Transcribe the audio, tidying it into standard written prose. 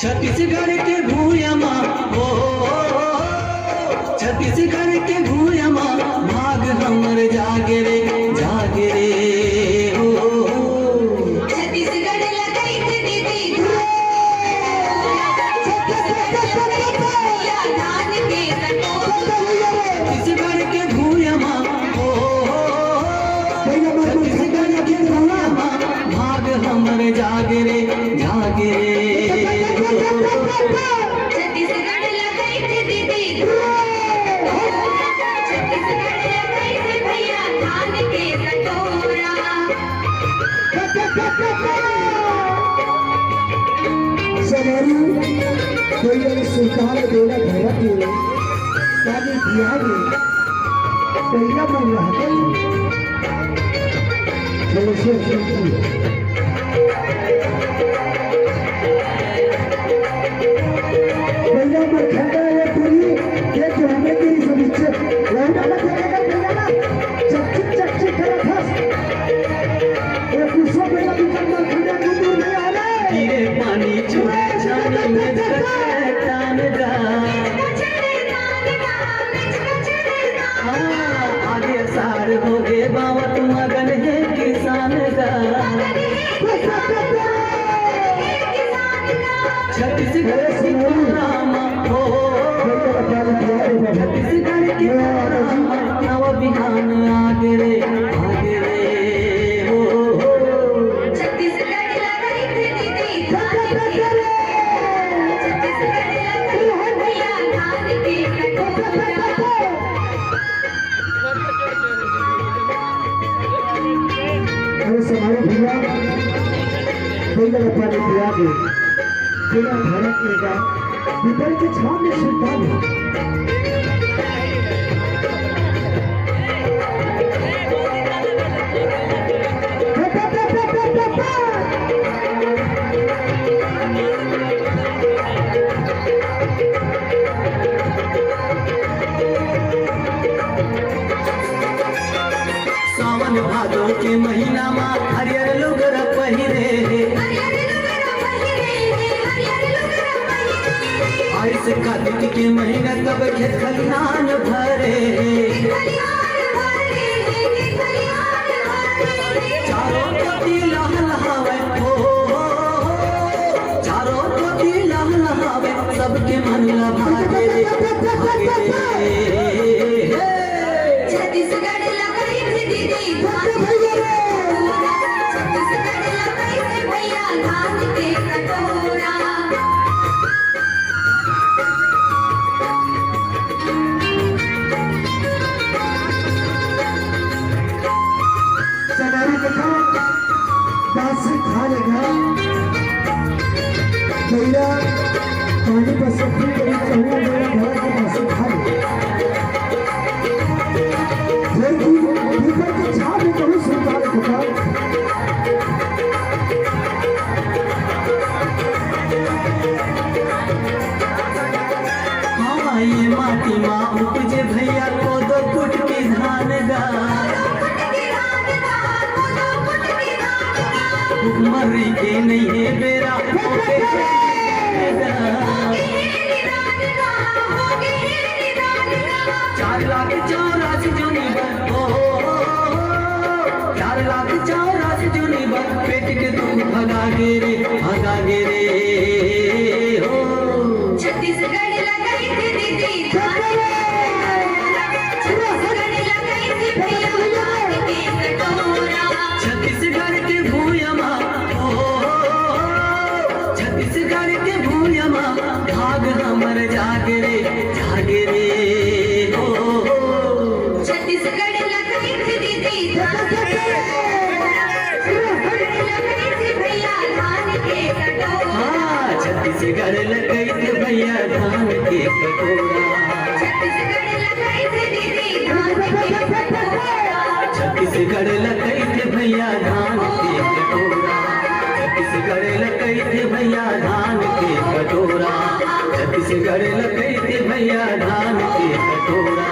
छत्तीसगढ़ के भूयमा हो, छत्तीसगढ़ के भूयमा भाग हमर जागे रे हो। छत्तीसगढ़ लगाई थे दीदी धान के छत्तीसगढ़ के भूयमा हो, छत्तीसगढ़ के भूयमा भाग हमर जागे रे छत्तीसगढ़ लगाई थे दीदी छत्तीसगढ़ लगाई थे भैया धान के कटोरा। सवारी कोई सुल्तान देना धरा के ताकि दिया में पहला मन रहता चलो से भैया पर खड़ा है पूरी ये जो हमें की समीक्षा लौटा मत लगेगा भैया ना चक्की खड़ा था ये कुछ भैया भी करना खड़ा को दूर नहीं आ रहा गिरे पानी चुरे जाने में कान गा आगे सार हो गए बावत मगन है किसान का। छत्तीसगढ़ के रामा हो, छत्तीसगढ़ के रामा नव बिहान आगे रे हो। छत्तीसगढ़ लगाई थे दीदी धान के छत्तीसगढ़ लगाई थे भैया धान के कटोरा। अरे समारोह भैया भैया का पानी पिया दे बिना धड़क लेगा विपल के छाव में सुल्तान है। सावन भादो के महीना में हरियर लोग पहिरे ऐसे कार्तिक के महीना कब खेत खलिहान भरे। चारों पति लहलहावे हो, चारों पति लहलहावे सबके मन लभागे रे। छत्तीसगढ़ लगाई थे दीदी धान के छत्तीसगढ़ लगाई थे भैया धान के कटोरा। समारोह कथा दास से खा लेगा भैया पानी पर सफरी करी चाहिए मेरा घर के पास से खा ले ऊपर के छाव में कभी सुल्तान कथा हाँ ये माटी माँ उपजे भैया को दो फुट की धान गा। मरी के नहीं है बेरा होके गा। 4 लाख 84 जूनी बन हो, 4 लाख 84 जूनी बन पेट के दुख भगा गे रे हो। छत्तीसगढ़ लगाई थे दीदी धान छत्तीसगढ़ लगाई थे भैया धान के कटोरा। छत्तीसगढ़ के भूयमा हो, छत्तीसगढ़ के भूयमा भाग हमर जागे रे हो। छत्तीसगढ़ लगाई थे दीदी धान लगाई थे भैया धान के कटोरा। हाँ छत्तीसगढ़ लगाई थे भैया धान के कटोरा। छत्तीसगढ़ लगाई थे दीदी धान के कटोरा। छत्तीसगढ़ लगाई थे भैया धान के कटोरा। छत्तीसगढ़ लगाई थे भैया धान के कटोरा। छत्तीसगढ़ लगाई थे भैया धान के कटोरा।